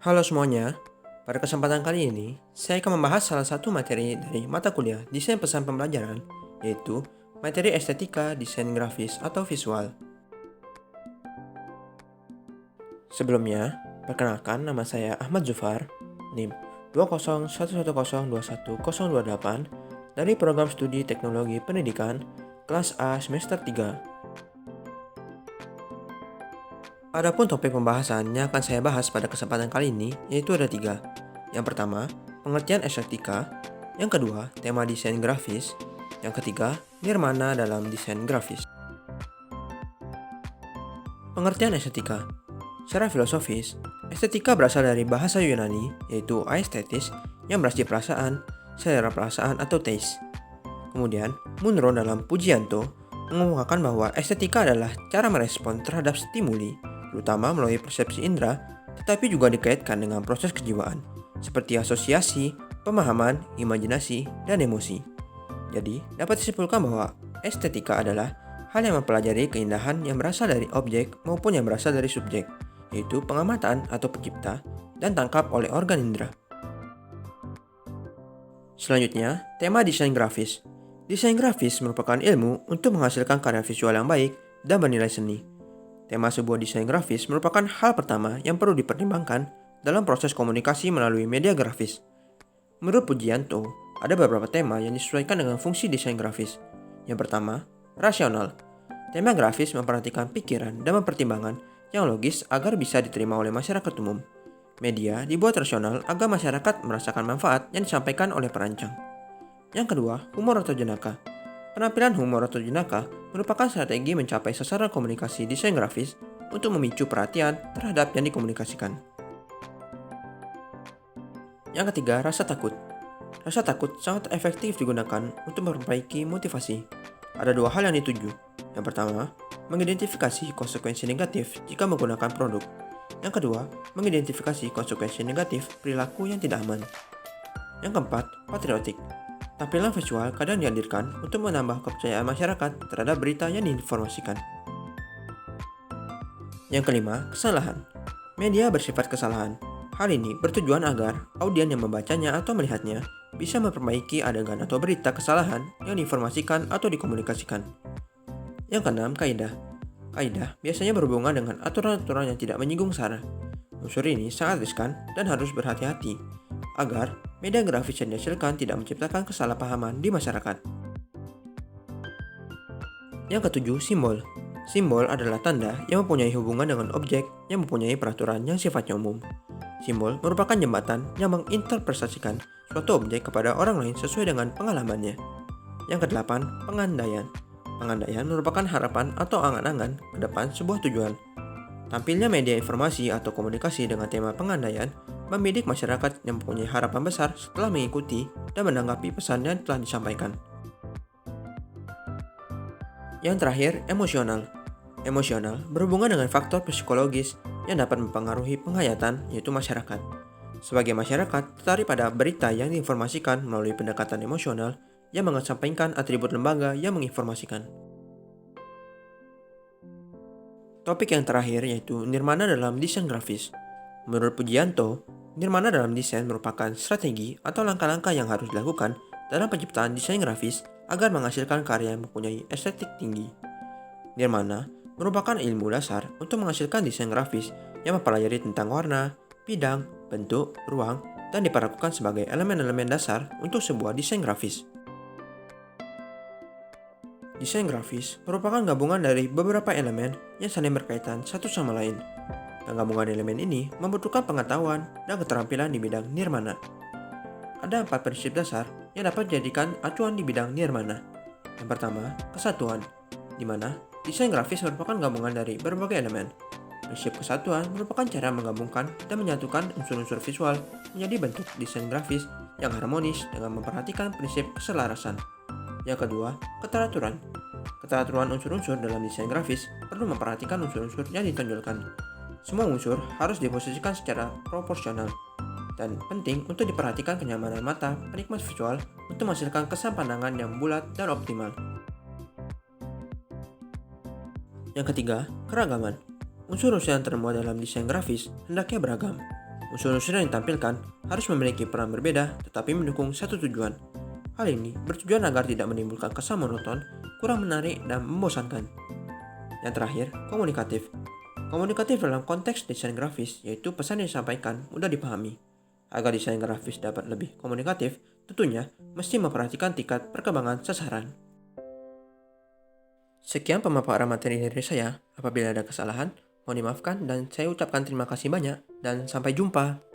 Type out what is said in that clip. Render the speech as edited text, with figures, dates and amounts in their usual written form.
Halo semuanya, pada kesempatan kali ini saya akan membahas salah satu materi dari mata kuliah Desain Pesan Pembelajaran, yaitu materi Estetika Desain Grafis atau Visual. Sebelumnya, perkenalkan nama saya Ahmad Zufar, NIM 20110211028 dari Program Studi Teknologi Pendidikan kelas A semester 3. Adapun topik pembahasan yang akan saya bahas pada kesempatan kali ini yaitu ada 3. Yang pertama, pengertian estetika. Yang kedua, tema desain grafis. Yang ketiga, nirmana dalam desain grafis. Pengertian estetika. Secara filosofis, estetika berasal dari bahasa Yunani yaitu aesthetis yang berarti perasaan, selera perasaan atau taste. Kemudian, Munro dalam Pujianto mengemukakan bahwa estetika adalah cara merespon terhadap stimuli, terutama melalui persepsi indera, tetapi juga dikaitkan dengan proses kejiwaan, seperti asosiasi, pemahaman, imajinasi, dan emosi. Jadi, dapat disimpulkan bahwa estetika adalah hal yang mempelajari keindahan yang berasal dari objek maupun yang berasal dari subjek, yaitu pengamatan atau pencipta, dan tangkap oleh organ indera. Selanjutnya, tema desain grafis. Desain grafis merupakan ilmu untuk menghasilkan karya visual yang baik dan bernilai seni. Tema sebuah desain grafis merupakan hal pertama yang perlu dipertimbangkan dalam proses komunikasi melalui media grafis. Menurut Pujianto, ada beberapa tema yang disesuaikan dengan fungsi desain grafis. Yang pertama, rasional. Tema grafis memperhatikan pikiran dan mempertimbangkan yang logis agar bisa diterima oleh masyarakat umum. Media dibuat rasional agar masyarakat merasakan manfaat yang disampaikan oleh perancang. Yang kedua, humor atau jenaka. Penampilan humor atau jenaka merupakan strategi mencapai sasaran komunikasi desain grafis untuk memicu perhatian terhadap yang dikomunikasikan. Yang ketiga, rasa takut. Rasa takut sangat efektif digunakan untuk memperbaiki motivasi. Ada 2 hal yang dituju. Yang pertama, mengidentifikasi konsekuensi negatif jika menggunakan produk. Yang kedua, mengidentifikasi konsekuensi negatif perilaku yang tidak aman. Yang keempat, patriotik. Tampilan visual kadang dihadirkan untuk menambah kepercayaan masyarakat terhadap berita yang diinformasikan. Yang kelima, kesalahan. Media bersifat kesalahan. Hal ini bertujuan agar audien yang membacanya atau melihatnya bisa memperbaiki adegan atau berita kesalahan yang diinformasikan atau dikomunikasikan. Yang keenam, kaidah. Kaidah biasanya berhubungan dengan aturan-aturan yang tidak menyinggung sara. Unsur ini sangat riskan dan harus berhati-hati agar media grafis yang dihasilkan tidak menciptakan kesalahpahaman di masyarakat. Yang ketujuh, simbol. Simbol adalah tanda yang mempunyai hubungan dengan objek yang mempunyai peraturan yang sifatnya umum. Simbol merupakan jembatan yang menginterpretasikan suatu objek kepada orang lain sesuai dengan pengalamannya. Yang kedelapan, pengandaian. Pengandaian merupakan harapan atau angan-angan ke depan sebuah tujuan. Tampilnya media informasi atau komunikasi dengan tema pengandaian membidik masyarakat yang mempunyai harapan besar setelah mengikuti dan menanggapi pesan yang telah disampaikan. Yang terakhir, emosional. Emosional berhubungan dengan faktor psikologis yang dapat mempengaruhi penghayatan, yaitu masyarakat. Sebagai masyarakat, tertarik pada berita yang diinformasikan melalui pendekatan emosional yang mengesampingkan atribut lembaga yang menginformasikan. Topik yang terakhir yaitu nirmana dalam desain grafis. Menurut Pujianto, nirmana dalam desain merupakan strategi atau langkah-langkah yang harus dilakukan dalam penciptaan desain grafis agar menghasilkan karya yang mempunyai estetik tinggi. Nirmana merupakan ilmu dasar untuk menghasilkan desain grafis yang mempelajari tentang warna, bidang, bentuk, ruang, dan diperlakukan sebagai elemen-elemen dasar untuk sebuah desain grafis. Desain grafis merupakan gabungan dari beberapa elemen yang saling berkaitan satu sama lain. Dan gabungan elemen ini membutuhkan pengetahuan dan keterampilan di bidang nirmana. Ada 4 prinsip dasar yang dapat dijadikan acuan di bidang nirmana. Yang pertama, kesatuan, di mana desain grafis merupakan gabungan dari berbagai elemen. Prinsip kesatuan merupakan cara menggabungkan dan menyatukan unsur-unsur visual menjadi bentuk desain grafis yang harmonis dengan memperhatikan prinsip keselarasan. Yang kedua, keteraturan. Keteraturan unsur-unsur dalam desain grafis perlu memperhatikan unsur-unsur yang ditonjolkan. Semua unsur harus diposisikan secara proporsional dan penting untuk diperhatikan kenyamanan mata penikmat visual untuk menghasilkan kesan pandangan yang bulat dan optimal. Yang ketiga, keragaman. Unsur-unsur yang termuat dalam desain grafis hendaknya beragam. Unsur-unsur yang ditampilkan harus memiliki peran berbeda tetapi mendukung satu tujuan. Hal ini bertujuan agar tidak menimbulkan kesan monoton, kurang menarik, dan membosankan. Yang terakhir, komunikatif. Komunikatif dalam konteks desain grafis yaitu pesan yang disampaikan mudah dipahami. Agar desain grafis dapat lebih komunikatif, tentunya mesti memperhatikan tingkat perkembangan sasaran. Sekian pemaparan materi dari saya. Apabila ada kesalahan, mohon dimaafkan dan saya ucapkan terima kasih banyak dan sampai jumpa.